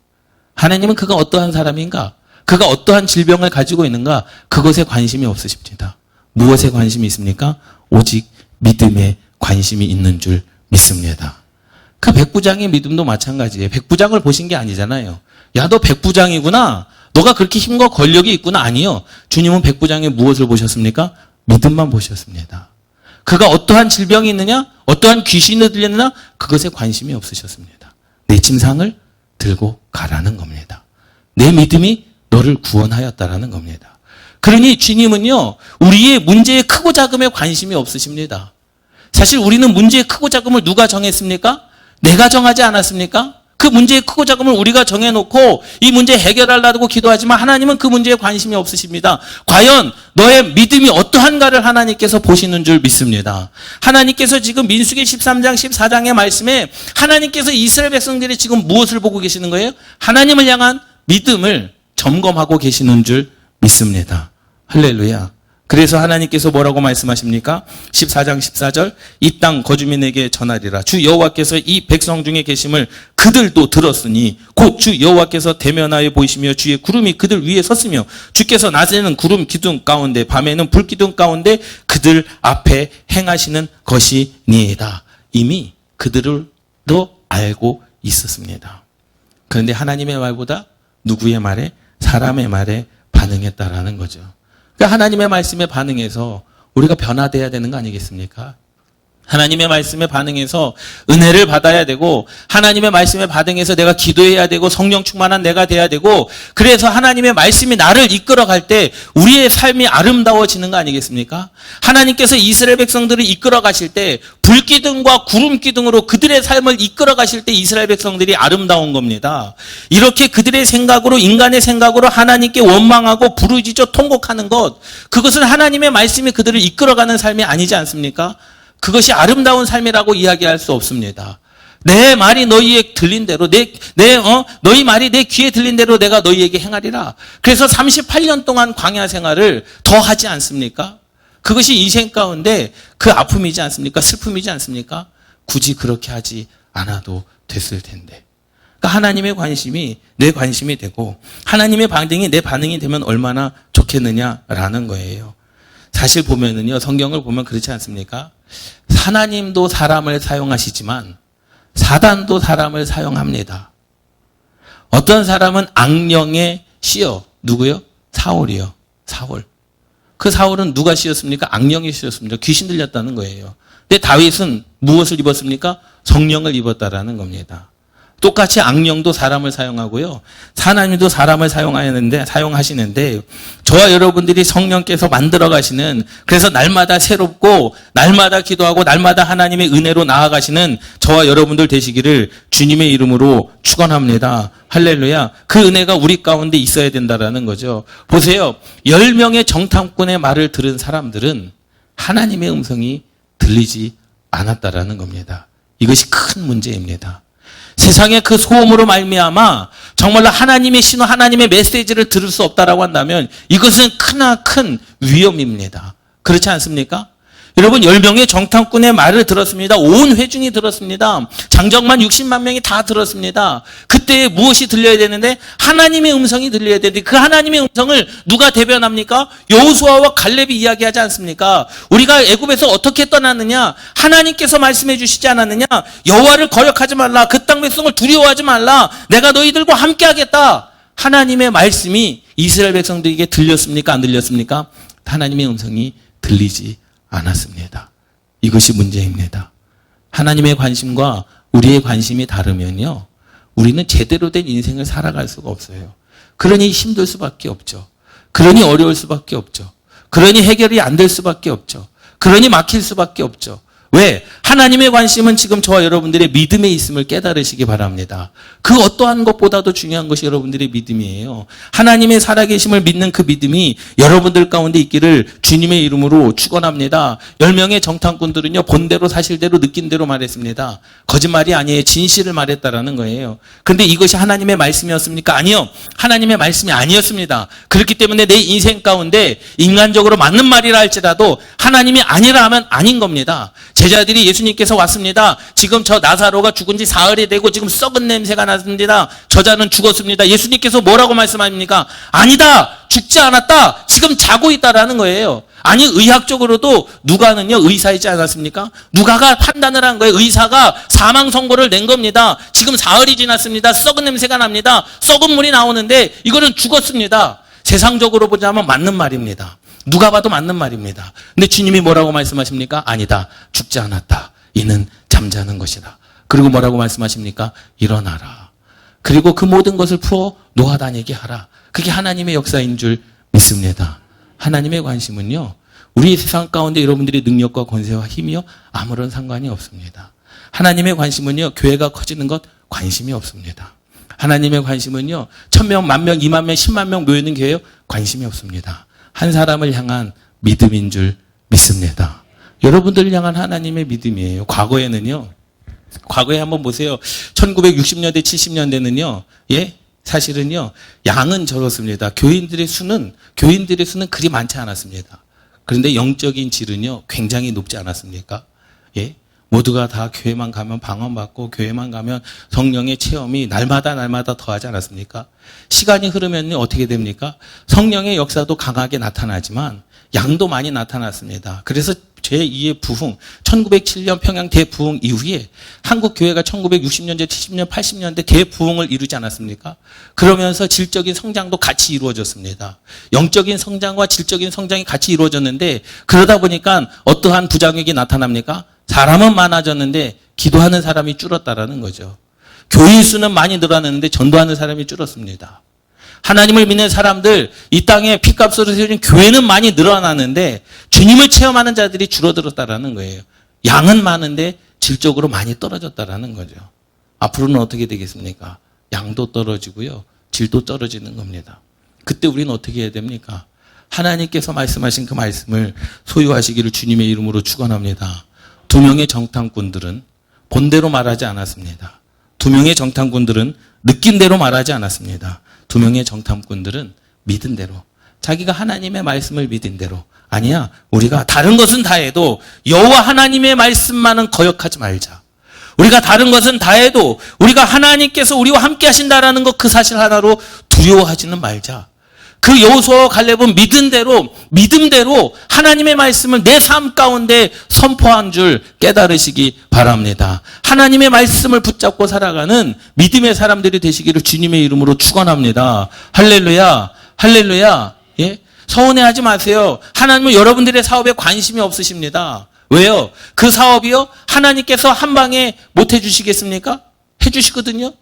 하나님은 그가 어떠한 사람인가? 그가 어떠한 질병을 가지고 있는가? 그것에 관심이 없으십니다. 무엇에 관심이 있습니까? 오직 믿음에 관심이 있는 줄 믿습니다. 그 백부장의 믿음도 마찬가지예요. 백부장을 보신 게 아니잖아요. 야, 너 백부장이구나. 너가 그렇게 힘과 권력이 있구나. 아니요. 주님은 백부장의 무엇을 보셨습니까? 믿음만 보셨습니다. 그가 어떠한 질병이 있느냐? 어떠한 귀신을 들렸느냐? 그것에 관심이 없으셨습니다. 내 침상을 들고 가라는 겁니다. 내 믿음이 너를 구원하였다라는 겁니다. 그러니 주님은요, 우리의 문제의 크고 작음에 관심이 없으십니다. 사실 우리는 문제의 크고 작음을 누가 정했습니까? 내가 정하지 않았습니까? 그 문제의 크고 작음을 우리가 정해놓고 이 문제 해결하려고 기도하지만 하나님은 그 문제에 관심이 없으십니다. 과연 너의 믿음이 어떠한가를 하나님께서 보시는 줄 믿습니다. 하나님께서 지금 민수기 13장 14장의 말씀에 하나님께서 이스라엘 백성들이 지금 무엇을 보고 계시는 거예요? 하나님을 향한 믿음을 점검하고 계시는 줄 믿습니다. 할렐루야. 그래서 하나님께서 뭐라고 말씀하십니까? 14장 14절 이 땅 거주민에게 전하리라. 주 여호와께서 이 백성 중에 계심을 그들도 들었으니 곧 주 여호와께서 대면하여 보이시며 주의 구름이 그들 위에 섰으며 주께서 낮에는 구름 기둥 가운데 밤에는 불 기둥 가운데 그들 앞에 행하시는 것이니이다. 이미 그들도 알고 있었습니다. 그런데 하나님의 말보다 누구의 말에? 사람의 말에 반응했다라는 거죠. 그러니까 하나님의 말씀에 반응해서 우리가 변화돼야 되는 거 아니겠습니까? 하나님의 말씀에 반응해서 은혜를 받아야 되고 하나님의 말씀에 반응해서 내가 기도해야 되고 성령 충만한 내가 돼야 되고 그래서 하나님의 말씀이 나를 이끌어갈 때 우리의 삶이 아름다워지는 거 아니겠습니까? 하나님께서 이스라엘 백성들을 이끌어 가실 때 불기둥과 구름기둥으로 그들의 삶을 이끌어 가실 때 이스라엘 백성들이 아름다운 겁니다. 이렇게 그들의 생각으로 인간의 생각으로 하나님께 원망하고 부르짖어 통곡하는 것 그것은 하나님의 말씀이 그들을 이끌어가는 삶이 아니지 않습니까? 그것이 아름다운 삶이라고 이야기할 수 없습니다. 내 말이 너희에 들린 대로, 너희 말이 내 귀에 들린 대로 내가 너희에게 행하리라. 그래서 38년 동안 광야 생활을 더 하지 않습니까? 그것이 인생 가운데 그 아픔이지 않습니까? 슬픔이지 않습니까? 굳이 그렇게 하지 않아도 됐을 텐데. 그러니까 하나님의 관심이 내 관심이 되고 하나님의 반응이 내 반응이 되면 얼마나 좋겠느냐라는 거예요. 사실 보면은요, 성경을 보면 그렇지 않습니까? 하나님도 사람을 사용하시지만 사단도 사람을 사용합니다. 어떤 사람은 악령에 씌어 누구요? 사울이요. 사울. 그 사울은 누가 씌었습니까? 악령이 씌었습니다. 귀신 들렸다는 거예요. 근데 다윗은 무엇을 입었습니까? 성령을 입었다라는 겁니다. 똑같이 악령도 사람을 사용하고요. 하나님도 사람을 사용하시는데 저와 여러분들이 성령께서 만들어 가시는 그래서 날마다 새롭고 날마다 기도하고 날마다 하나님의 은혜로 나아가시는 저와 여러분들 되시기를 주님의 이름으로 축원합니다. 할렐루야. 그 은혜가 우리 가운데 있어야 된다라는 거죠. 보세요. 10명의 정탐꾼의 말을 들은 사람들은 하나님의 음성이 들리지 않았다라는 겁니다. 이것이 큰 문제입니다. 세상의 그 소음으로 말미암아 정말로 하나님의 신호, 하나님의 메시지를 들을 수 없다라고 한다면 이것은 크나큰 위험입니다. 그렇지 않습니까? 여러분 10명의 정탐꾼의 말을 들었습니다. 온 회중이 들었습니다. 장정만 60만 명이 다 들었습니다. 그때 무엇이 들려야 되는데 하나님의 음성이 들려야 되는데 그 하나님의 음성을 누가 대변합니까? 여호수아와 갈렙이 이야기하지 않습니까? 우리가 애굽에서 어떻게 떠났느냐? 하나님께서 말씀해 주시지 않았느냐? 여호와를 거역하지 말라. 그 땅 백성을 두려워하지 말라. 내가 너희들과 함께 하겠다. 하나님의 말씀이 이스라엘 백성들에게 들렸습니까? 안 들렸습니까? 하나님의 음성이 들리지 않았습니다. 이것이 문제입니다. 하나님의 관심과 우리의 관심이 다르면요. 우리는 제대로 된 인생을 살아갈 수가 없어요. 그러니 힘들 수밖에 없죠. 그러니 어려울 수밖에 없죠. 그러니 해결이 안 될 수밖에 없죠. 그러니 막힐 수밖에 없죠. 왜? 하나님의 관심은 지금 저와 여러분들의 믿음에 있음을 깨달으시기 바랍니다. 그 어떠한 것보다도 중요한 것이 여러분들의 믿음이에요. 하나님의 살아계심을 믿는 그 믿음이 여러분들 가운데 있기를 주님의 이름으로 축원합니다. 10명의 정탐꾼들은요, 본대로 사실대로 느낀 대로 말했습니다. 거짓말이 아니에요. 진실을 말했다라는 거예요. 그런데 이것이 하나님의 말씀이었습니까? 아니요. 하나님의 말씀이 아니었습니다. 그렇기 때문에 내 인생 가운데 인간적으로 맞는 말이라 할지라도 하나님이 아니라 하면 아닌 겁니다. 제자들이 예수님께서 왔습니다. 지금 저 나사로가 죽은 지 사흘이 되고 지금 썩은 냄새가 났습니다. 저자는 죽었습니다. 예수님께서 뭐라고 말씀하십니까? 아니다. 죽지 않았다. 지금 자고 있다라는 거예요. 아니, 의학적으로도 누가는요, 의사이지 않았습니까? 누가가 판단을 한 거예요. 의사가 사망 선고를 낸 겁니다. 지금 사흘이 지났습니다. 썩은 냄새가 납니다. 썩은 물이 나오는데 이거는 죽었습니다. 세상적으로 보자면 맞는 말입니다. 누가 봐도 맞는 말입니다. 근데 주님이 뭐라고 말씀하십니까? 아니다. 죽지 않았다. 이는 잠자는 것이다. 그리고 뭐라고 말씀하십니까? 일어나라. 그리고 그 모든 것을 풀어 놓아다니게 하라. 그게 하나님의 역사인 줄 믿습니다. 하나님의 관심은요, 우리 세상 가운데 여러분들의 능력과 권세와 힘이요, 아무런 상관이 없습니다. 하나님의 관심은요, 교회가 커지는 것 관심이 없습니다. 하나님의 관심은요, 1000명, 10,000명, 20,000명, 100,000명 모이는 교회요, 관심이 없습니다. 한 사람을 향한 믿음인 줄 믿습니다. 여러분들을 향한 하나님의 믿음이에요. 과거에 한번 보세요. 1960년대, 70년대는요, 예? 사실은요, 양은 적었습니다. 교인들의 수는 그리 많지 않았습니다. 그런데 영적인 질은요, 굉장히 높지 않았습니까? 예? 모두가 다 교회만 가면 방언받고 교회만 가면 성령의 체험이 날마다 더하지 않았습니까? 시간이 흐르면요, 어떻게 됩니까? 성령의 역사도 강하게 나타나지만 양도 많이 나타났습니다. 그래서 제2의 부흥, 1907년 평양 대부흥 이후에 한국 교회가 1960년대, 70년, 80년대 대부흥을 이루지 않았습니까? 그러면서 질적인 성장도 같이 이루어졌습니다. 영적인 성장과 질적인 성장이 같이 이루어졌는데, 그러다 보니까 어떠한 부작용이 나타납니까? 사람은 많아졌는데 기도하는 사람이 줄었다라는 거죠. 교인 수는 많이 늘어났는데 전도하는 사람이 줄었습니다. 하나님을 믿는 사람들, 이 땅에 피값으로 세워진 교회는 많이 늘어났는데 주님을 체험하는 자들이 줄어들었다라는 거예요. 양은 많은데 질적으로 많이 떨어졌다라는 거죠. 앞으로는 어떻게 되겠습니까? 양도 떨어지고요, 질도 떨어지는 겁니다. 그때 우리는 어떻게 해야 됩니까? 하나님께서 말씀하신 그 말씀을 소유하시기를 주님의 이름으로 축원합니다. 2명의 정탐꾼들은 본대로 말하지 않았습니다. 2명의 정탐꾼들은 느낀 대로 말하지 않았습니다. 2명의 정탐꾼들은 믿은 대로, 자기가 하나님의 말씀을 믿은 대로, 아니야, 우리가 다른 것은 다 해도 여호와 하나님의 말씀만은 거역하지 말자. 우리가 다른 것은 다 해도 우리가 하나님께서 우리와 함께 하신다라는 것, 그 사실 하나로 두려워하지는 말자. 그 여호수아와 갈렙은 믿음대로 하나님의 말씀을 내 삶 가운데 선포한 줄 깨달으시기 바랍니다. 하나님의 말씀을 붙잡고 살아가는 믿음의 사람들이 되시기를 주님의 이름으로 축원합니다. 할렐루야, 할렐루야. 예? 서운해하지 마세요. 하나님은 여러분들의 사업에 관심이 없으십니다. 왜요? 그 사업이요, 하나님께서 한 방에 못 해주시겠습니까? 해주시거든요.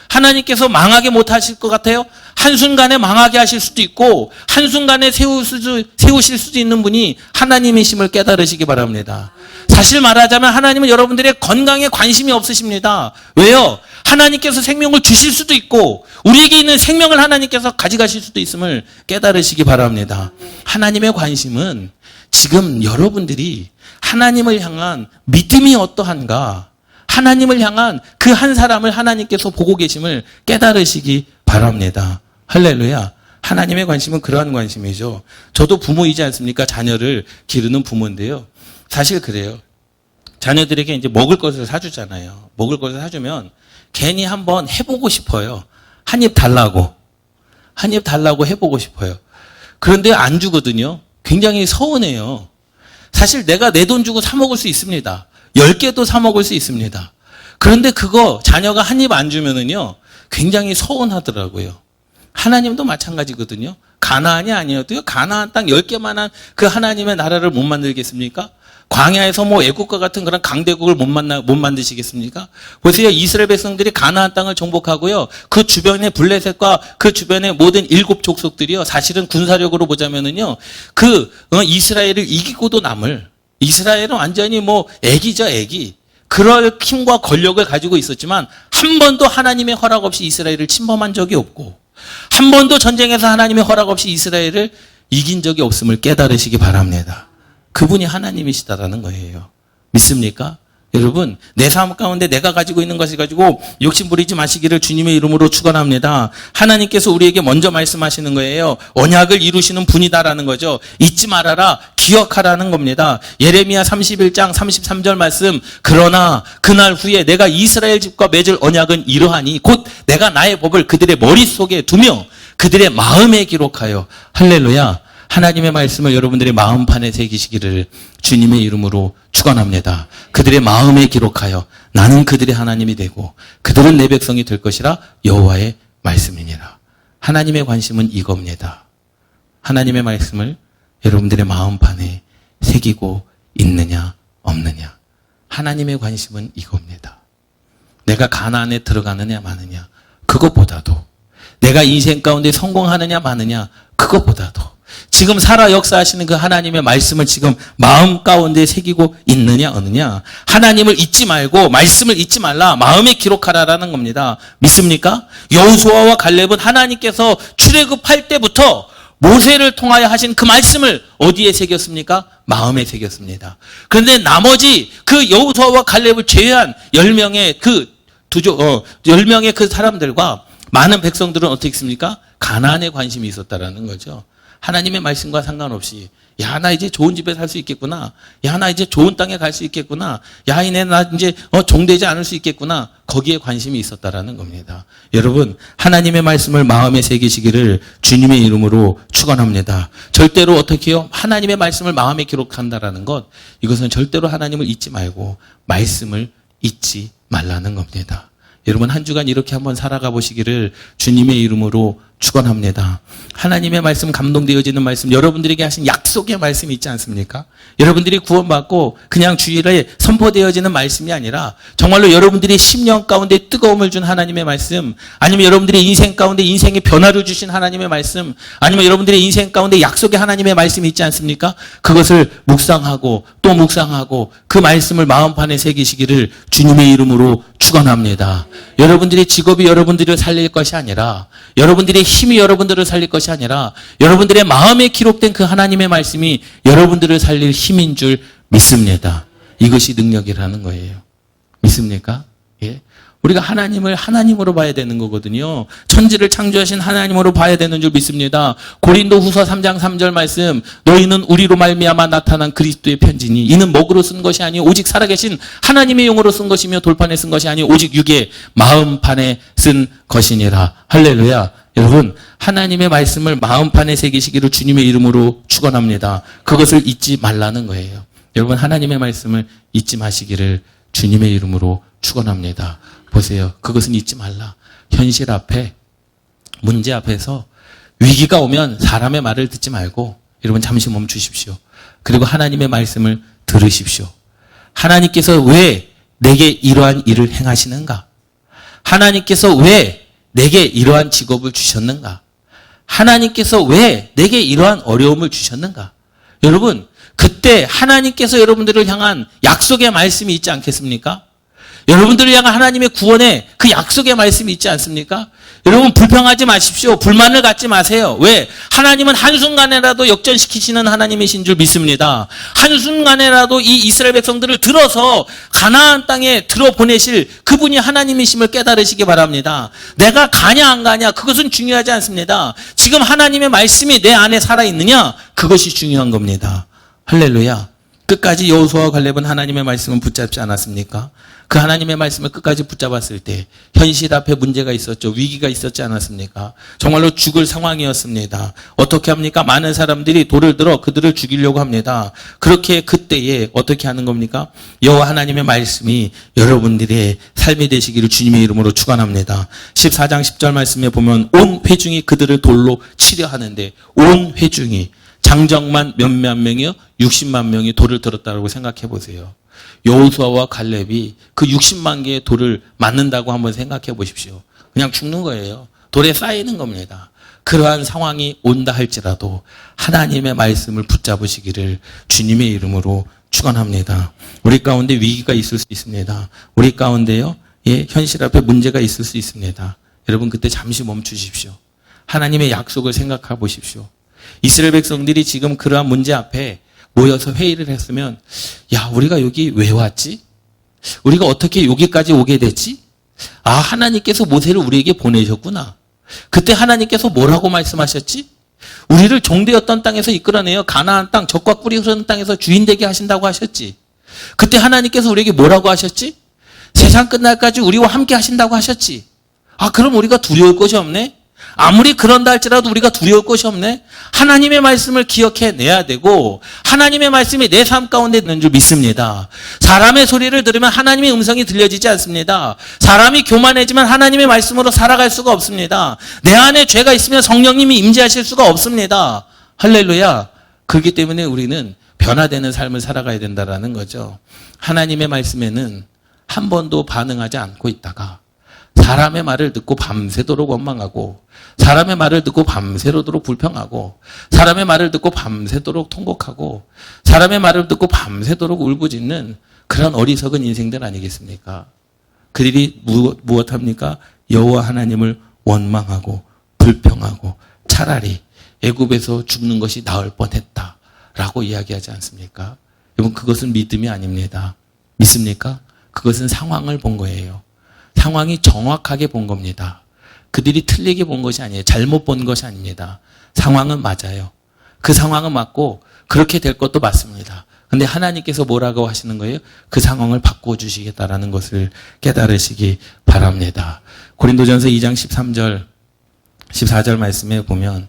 하나님께서 망하게 못하실 것 같아요? 한순간에 망하게 하실 수도 있고 한순간에 세우실 수도 있는 분이 하나님이심을 깨달으시기 바랍니다. 사실 말하자면 하나님은 여러분들의 건강에 관심이 없으십니다. 왜요? 하나님께서 생명을 주실 수도 있고 우리에게 있는 생명을 하나님께서 가져가실 수도 있음을 깨달으시기 바랍니다. 하나님의 관심은 지금 여러분들이 하나님을 향한 믿음이 어떠한가, 하나님을 향한 그 한 사람을 하나님께서 보고 계심을 깨달으시기 바랍니다. 할렐루야. 하나님의 관심은 그러한 관심이죠. 저도 부모이지 않습니까? 자녀를 기르는 부모인데요. 사실 그래요. 자녀들에게 이제 먹을 것을 사주잖아요. 먹을 것을 사주면 괜히 한번 해보고 싶어요. 한 입 달라고 해보고 싶어요. 그런데 안 주거든요. 굉장히 서운해요. 사실 내가 내 돈 주고 사 먹을 수 있습니다. 10개도 사 먹을 수 있습니다. 그런데 그거 자녀가 한 입 안 주면은요, 굉장히 서운하더라고요. 하나님도 마찬가지거든요. 가나안이 아니어도요, 가나안 땅 10개만한 그 하나님의 나라를 못 만들겠습니까? 광야에서 뭐 애국과 같은 그런 강대국을 못 만드시겠습니까? 보세요. 이스라엘 백성들이 가나안 땅을 정복하고요. 그 주변의 블레셋과 그 주변의 모든 7 족속들이요. 사실은 군사력으로 보자면은요. 이스라엘을 이기고도 남을, 이스라엘은 완전히 뭐 애기죠, 애기. 그럴 힘과 권력을 가지고 있었지만 한 번도 하나님의 허락 없이 이스라엘을 침범한 적이 없고 한 번도 전쟁에서 하나님의 허락 없이 이스라엘을 이긴 적이 없음을 깨달으시기 바랍니다. 그분이 하나님이시다라는 거예요. 믿습니까? 여러분, 내 삶 가운데 내가 가지고 있는 것을 가지고 욕심 부리지 마시기를 주님의 이름으로 축원합니다. 하나님께서 우리에게 먼저 말씀하시는 거예요. 언약을 이루시는 분이다라는 거죠. 잊지 말아라, 기억하라는 겁니다. 예레미야 31장 33절 말씀, 그러나 그날 후에 내가 이스라엘 집과 맺을 언약은 이러하니 곧 내가 나의 법을 그들의 머릿속에 두며 그들의 마음에 기록하여. 할렐루야. 하나님의 말씀을 여러분들의 마음판에 새기시기를 주님의 이름으로 축원합니다. 그들의 마음에 기록하여 나는 그들의 하나님이 되고 그들은 내 백성이 될 것이라 여호와의 말씀이니라. 하나님의 관심은 이겁니다. 하나님의 말씀을 여러분들의 마음판에 새기고 있느냐 없느냐. 하나님의 관심은 이겁니다. 내가 가나안에 들어가느냐 마느냐 그것보다도 내가 인생 가운데 성공하느냐 마느냐 그것보다도 지금 살아 역사하시는 그 하나님의 말씀을 지금 마음 가운데 새기고 있느냐 없느냐. 하나님을 잊지 말고 말씀을 잊지 말라. 마음에 기록하라라는 겁니다. 믿습니까? 여호수아와 갈렙은 하나님께서 출애굽할 때부터 모세를 통하여 하신 그 말씀을 어디에 새겼습니까? 마음에 새겼습니다. 그런데 나머지 그 여호수아와 갈렙을 제외한 10명의 10명의 그 사람들과 많은 백성들은 어떻게 했습니까? 가나안에 관심이 있었다라는 거죠. 하나님의 말씀과 상관없이 야, 나 이제 좋은 집에 살 수 있겠구나. 야, 나 이제 좋은 땅에 갈 수 있겠구나. 야, 이내 나 이제 종되지 않을 수 있겠구나. 거기에 관심이 있었다라는 겁니다. 여러분, 하나님의 말씀을 마음에 새기시기를 주님의 이름으로 축원합니다. 절대로 어떻게 해요? 하나님의 말씀을 마음에 기록한다라는 것, 이것은 절대로 하나님을 잊지 말고 말씀을 잊지 말라는 겁니다. 여러분, 한 주간 이렇게 한번 살아가 보시기를 주님의 이름으로 축원합니다. 하나님의 말씀, 감동되어지는 말씀, 여러분들에게 하신 약속의 말씀이 있지 않습니까? 여러분들이 구원받고 그냥 주일에 선포되어지는 말씀이 아니라 정말로 여러분들이 10년 가운데 뜨거움을 준 하나님의 말씀, 아니면 여러분들의 인생 가운데 인생의 변화를 주신 하나님의 말씀, 아니면 여러분들의 인생 가운데 약속의 하나님의 말씀이 있지 않습니까? 그것을 묵상하고 또 묵상하고 그 말씀을 마음판에 새기시기를 주님의 이름으로 축원합니다. 여러분들의 직업이 여러분들을 살릴 것이 아니라, 여러분들의 힘이 여러분들을 살릴 것이 아니라 여러분들의 마음에 기록된 그 하나님의 말씀이 여러분들을 살릴 힘인 줄 믿습니다. 이것이 능력이라는 거예요. 믿습니까? 예. 우리가 하나님을 하나님으로 봐야 되는 거거든요. 천지를 창조하신 하나님으로 봐야 되는 줄 믿습니다. 고린도후서 3장 3절 말씀, 너희는 우리로 말미암아 나타난 그리스도의 편지니 이는 먹으로 쓴 것이 아니요 오직 살아계신 하나님의 영으로 쓴 것이며 돌판에 쓴 것이 아니요 오직 육의 마음판에 쓴 것이니라. 할렐루야. 여러분, 하나님의 말씀을 마음판에 새기시기를 주님의 이름으로 축원합니다. 그것을 잊지 말라는 거예요. 여러분, 하나님의 말씀을 잊지 마시기를 주님의 이름으로 축원합니다. 보세요. 그것은 잊지 말라. 현실 앞에, 문제 앞에서 위기가 오면 사람의 말을 듣지 말고 여러분 잠시 멈추십시오. 그리고 하나님의 말씀을 들으십시오. 하나님께서 왜 내게 이러한 일을 행하시는가? 하나님께서 왜 내게 이러한 직업을 주셨는가? 하나님께서 왜 내게 이러한 어려움을 주셨는가? 여러분, 그때 하나님께서 여러분들을 향한 약속의 말씀이 있지 않겠습니까? 여러분들을 향한 하나님의 구원의 그 약속의 말씀이 있지 않습니까? 여러분, 불평하지 마십시오. 불만을 갖지 마세요. 왜? 하나님은 한순간에라도 역전시키시는 하나님이신 줄 믿습니다. 한순간에라도 이 이스라엘 백성들을 들어서 가나안 땅에 들어보내실 그분이 하나님이심을 깨달으시기 바랍니다. 내가 가냐 안 가냐 그것은 중요하지 않습니다. 지금 하나님의 말씀이 내 안에 살아있느냐 그것이 중요한 겁니다. 할렐루야. 끝까지 여호수아와 갈렙은 하나님의 말씀을 붙잡지 않았습니까? 그 하나님의 말씀을 끝까지 붙잡았을 때 현실 앞에 문제가 있었죠. 위기가 있었지 않았습니까? 정말로 죽을 상황이었습니다. 어떻게 합니까? 많은 사람들이 돌을 들어 그들을 죽이려고 합니다. 그렇게 그때에 어떻게 하는 겁니까? 여호와 하나님의 말씀이 여러분들의 삶이 되시기를 주님의 이름으로 축원합니다. 14장 10절 말씀에 보면 온 회중이 그들을 돌로 치려 하는데 온 회중이, 장정만 몇몇 명이요? 60만 명이 돌을 들었다고 생각해 보세요. 여호수아와 갈렙이 그 60만 개의 돌을 맞는다고 한번 생각해 보십시오. 그냥 죽는 거예요. 돌에 쌓이는 겁니다. 그러한 상황이 온다 할지라도 하나님의 말씀을 붙잡으시기를 주님의 이름으로 축원합니다. 우리 가운데 위기가 있을 수 있습니다. 우리 가운데요, 현실 앞에 문제가 있을 수 있습니다. 여러분 그때 잠시 멈추십시오. 하나님의 약속을 생각해 보십시오. 이스라엘 백성들이 지금 그러한 문제 앞에 모여서 회의를 했으면, 야, 우리가 여기 왜 왔지? 우리가 어떻게 여기까지 오게 됐지? 아, 하나님께서 모세를 우리에게 보내셨구나. 그때 하나님께서 뭐라고 말씀하셨지? 우리를 종되었던 땅에서 이끌어내어 가나안 땅, 젖과 꿀이 흐르는 땅에서 주인 되게 하신다고 하셨지. 그때 하나님께서 우리에게 뭐라고 하셨지? 세상 끝날까지 우리와 함께 하신다고 하셨지. 아, 그럼 우리가 두려울 것이 없네? 아무리 그런다 할지라도 우리가 두려울 것이 없네? 하나님의 말씀을 기억해내야 되고 하나님의 말씀이 내 삶 가운데 있는 줄 믿습니다. 사람의 소리를 들으면 하나님의 음성이 들려지지 않습니다. 사람이 교만해지면 하나님의 말씀으로 살아갈 수가 없습니다. 내 안에 죄가 있으면 성령님이 임재하실 수가 없습니다. 할렐루야. 그렇기 때문에 우리는 변화되는 삶을 살아가야 된다는 거죠. 하나님의 말씀에는 한 번도 반응하지 않고 있다가 사람의 말을 듣고 밤새도록 원망하고 사람의 말을 듣고 밤새도록 불평하고 사람의 말을 듣고 밤새도록 통곡하고 사람의 말을 듣고 밤새도록 울부짖는 그런 어리석은 인생들 아니겠습니까? 그들이 무엇합니까? 여호와 하나님을 원망하고 불평하고 차라리 애굽에서 죽는 것이 나을 뻔했다라고 이야기하지 않습니까? 여러분 그것은 믿음이 아닙니다. 믿습니까? 그것은 상황을 본 거예요. 상황이 정확하게 본 겁니다. 그들이 틀리게 본 것이 아니에요. 잘못 본 것이 아닙니다. 상황은 맞아요. 그 상황은 맞고 그렇게 될 것도 맞습니다. 근데 하나님께서 뭐라고 하시는 거예요? 그 상황을 바꿔주시겠다라는 것을 깨달으시기 바랍니다. 고린도전서 2장 13절, 14절 말씀에 보면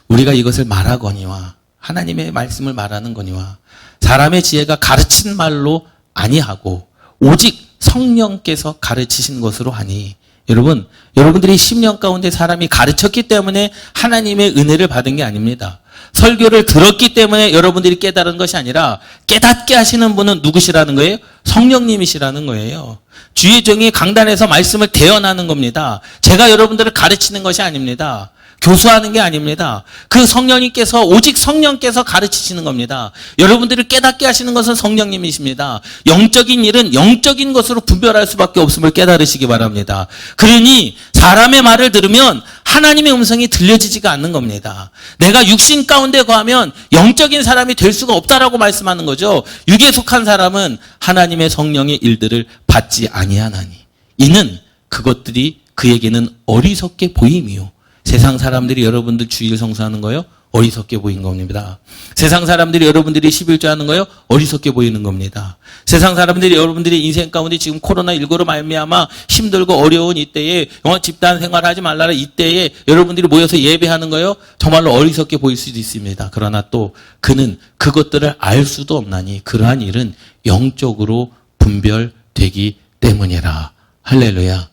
우리가 이것을 말하거니와 하나님의 말씀을 말하는 거니와 사람의 지혜가 가르친 말로 아니하고 오직 성령께서 가르치신 것으로 하니 여러분, 여러분들이 10년 가운데 사람이 가르쳤기 때문에 하나님의 은혜를 받은 게 아닙니다. 설교를 들었기 때문에 여러분들이 깨달은 것이 아니라 깨닫게 하시는 분은 누구시라는 거예요? 성령님이시라는 거예요. 주의 종이 강단에서 말씀을 대언하는 겁니다. 제가 여러분들을 가르치는 것이 아닙니다. 교수하는 게 아닙니다. 그 성령님께서 오직 성령께서 가르치시는 겁니다. 여러분들을 깨닫게 하시는 것은 성령님이십니다. 영적인 일은 영적인 것으로 분별할 수밖에 없음을 깨달으시기 바랍니다. 그러니 사람의 말을 들으면 하나님의 음성이 들려지지가 않는 겁니다. 내가 육신 가운데 거하면 영적인 사람이 될 수가 없다라고 말씀하는 거죠. 육에 속한 사람은 하나님의 성령의 일들을 받지 아니하나니 이는 그것들이 그에게는 어리석게 보임이요. 세상 사람들이 여러분들 주일 성수하는 거요? 어리석게 보인 겁니다. 세상 사람들이 여러분들이 11조 하는 거요? 어리석게 보이는 겁니다. 세상 사람들이 여러분들이 인생 가운데 지금 코로나19로 말미암아 힘들고 어려운 이때에 집단 생활하지 말라라 이때에 여러분들이 모여서 예배하는 거요? 정말로 어리석게 보일 수도 있습니다. 그러나 또 그는 그것들을 알 수도 없나니 그러한 일은 영적으로 분별되기 때문이라. 할렐루야.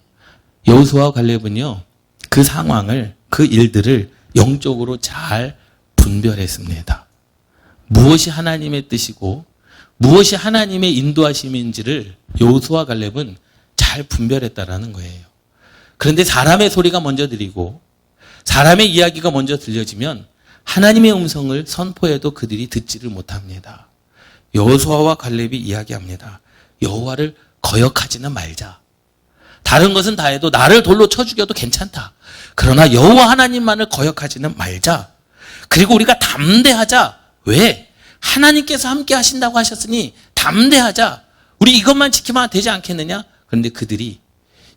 여호수아와 갈렙은요. 그 상황을 그 일들을 영적으로 잘 분별했습니다. 무엇이 하나님의 뜻이고 무엇이 하나님의 인도하심인지를 여호수아와 갈렙은 잘 분별했다라는 거예요. 그런데 사람의 소리가 먼저 들리고 사람의 이야기가 먼저 들려지면 하나님의 음성을 선포해도 그들이 듣지를 못합니다. 여호수아와 갈렙이 이야기합니다. 여호와를 거역하지는 말자. 다른 것은 다 해도 나를 돌로 쳐 죽여도 괜찮다. 그러나 여호와 하나님만을 거역하지는 말자. 그리고 우리가 담대하자. 왜? 하나님께서 함께 하신다고 하셨으니 담대하자. 우리 이것만 지키면 되지 않겠느냐? 그런데 그들이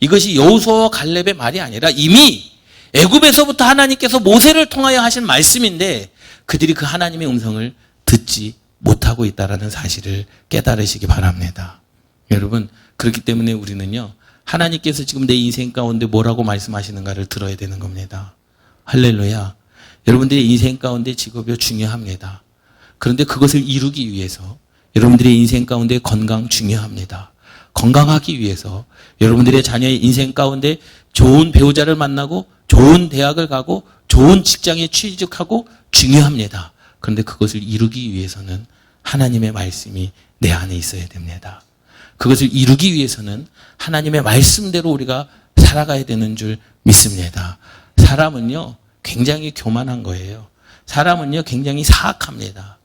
이것이 여호수아와 갈렙의 말이 아니라 이미 애굽에서부터 하나님께서 모세를 통하여 하신 말씀인데 그들이 그 하나님의 음성을 듣지 못하고 있다는 사실을 깨달으시기 바랍니다. 여러분, 그렇기 때문에 우리는요. 하나님께서 지금 내 인생 가운데 뭐라고 말씀하시는가를 들어야 되는 겁니다. 할렐루야. 여러분들의 인생 가운데 직업이 중요합니다. 그런데 그것을 이루기 위해서 여러분들의 인생 가운데 건강 중요합니다. 건강하기 위해서 여러분들의 자녀의 인생 가운데 좋은 배우자를 만나고 좋은 대학을 가고 좋은 직장에 취직하고 중요합니다. 그런데 그것을 이루기 위해서는 하나님의 말씀이 내 안에 있어야 됩니다. 그것을 이루기 위해서는 하나님의 말씀대로 우리가 살아가야 되는 줄 믿습니다. 사람은요, 굉장히 교만한 거예요. 사람은요, 굉장히 사악합니다.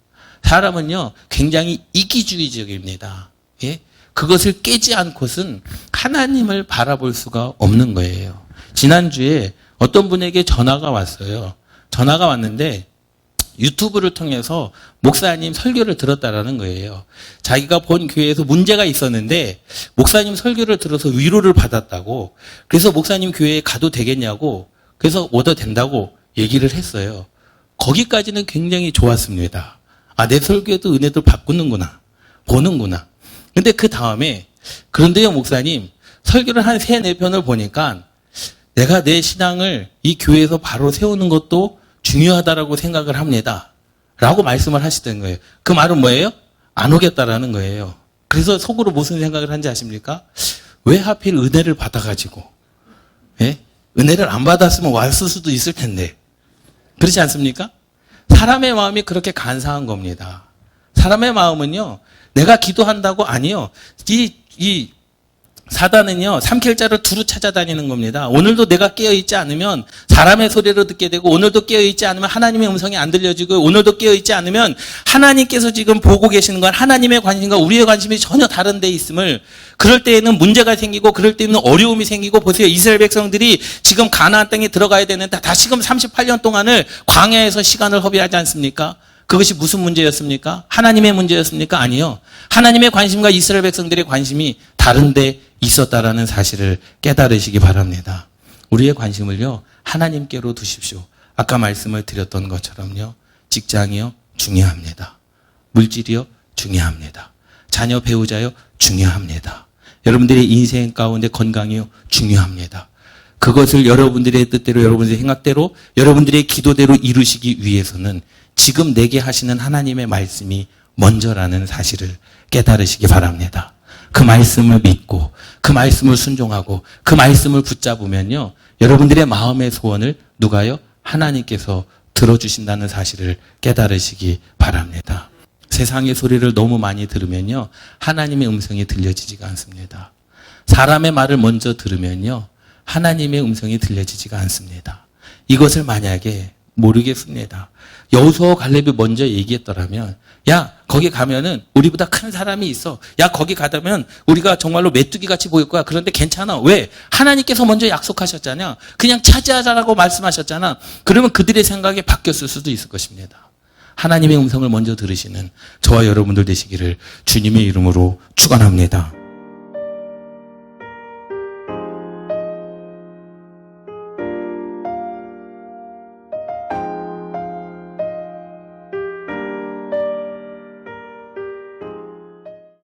사람은요, 굉장히 이기주의적입니다. 예? 그것을 깨지 않고선 하나님을 바라볼 수가 없는 거예요. 지난주에 어떤 분에게 전화가 왔어요. 전화가 왔는데 유튜브를 통해서 목사님 설교를 들었다라는 거예요. 자기가 본 교회에서 문제가 있었는데 목사님 설교를 들어서 위로를 받았다고. 그래서 목사님 교회에 가도 되겠냐고. 그래서 오더 된다고 얘기를 했어요. 거기까지는 굉장히 좋았습니다. 아, 내 설교에도 은혜도 바꾸는구나. 보는구나. 근데 그 다음에 그런데요, 목사님 설교를 한 3-4편을 보니까 내가 내 신앙을 이 교회에서 바로 세우는 것도 중요하다라고 생각을 합니다. 라고 말씀을 하시던 거예요. 그 말은 뭐예요? 안 오겠다라는 거예요. 그래서 속으로 무슨 생각을 한지 아십니까? 왜 하필 은혜를 받아가지고, 예? 은혜를 안 받았으면 왔을 수도 있을 텐데. 그렇지 않습니까? 사람의 마음이 그렇게 간사한 겁니다. 사람의 마음은요, 내가 기도한다고 아니요. 이 사단은요, 삼킬자를 두루 찾아다니는 겁니다. 오늘도 내가 깨어있지 않으면 사람의 소리를 듣게 되고, 오늘도 깨어있지 않으면 하나님의 음성이 안 들려지고, 오늘도 깨어있지 않으면 하나님께서 지금 보고 계시는 건 하나님의 관심과 우리의 관심이 전혀 다른 데 있음을, 그럴 때에는 문제가 생기고, 그럴 때에는 어려움이 생기고, 보세요. 이스라엘 백성들이 지금 가나안 땅에 들어가야 되는데 다시금 38년 동안을 광야에서 시간을 허비하지 않습니까? 그것이 무슨 문제였습니까? 하나님의 문제였습니까? 아니요. 하나님의 관심과 이스라엘 백성들의 관심이 다른데 있었다라는 사실을 깨달으시기 바랍니다. 우리의 관심을요, 하나님께로 두십시오. 아까 말씀을 드렸던 것처럼요, 직장이요, 중요합니다. 물질이요, 중요합니다. 자녀 배우자요, 중요합니다. 여러분들의 인생 가운데 건강이요, 중요합니다. 그것을 여러분들의 뜻대로, 여러분들의 생각대로, 여러분들의 기도대로 이루시기 위해서는 지금 내게 하시는 하나님의 말씀이 먼저라는 사실을 깨달으시기 바랍니다. 그 말씀을 믿고, 그 말씀을 순종하고, 그 말씀을 붙잡으면요, 여러분들의 마음의 소원을 누가요? 하나님께서 들어주신다는 사실을 깨달으시기 바랍니다. 세상의 소리를 너무 많이 들으면요, 하나님의 음성이 들려지지가 않습니다. 사람의 말을 먼저 들으면요, 하나님의 음성이 들려지지가 않습니다. 이것을 만약에 모르겠습니다. 여호수아와 갈렙이 먼저 얘기했더라면, 야, 거기 가면은 우리보다 큰 사람이 있어. 야, 거기 가면 우리가 정말로 메뚜기 같이 보일 거야. 그런데 괜찮아. 왜? 하나님께서 먼저 약속하셨잖아. 그냥 차지하자라고 말씀하셨잖아. 그러면 그들의 생각이 바뀌었을 수도 있을 것입니다. 하나님의 음성을 먼저 들으시는 저와 여러분들 되시기를 주님의 이름으로 축원합니다.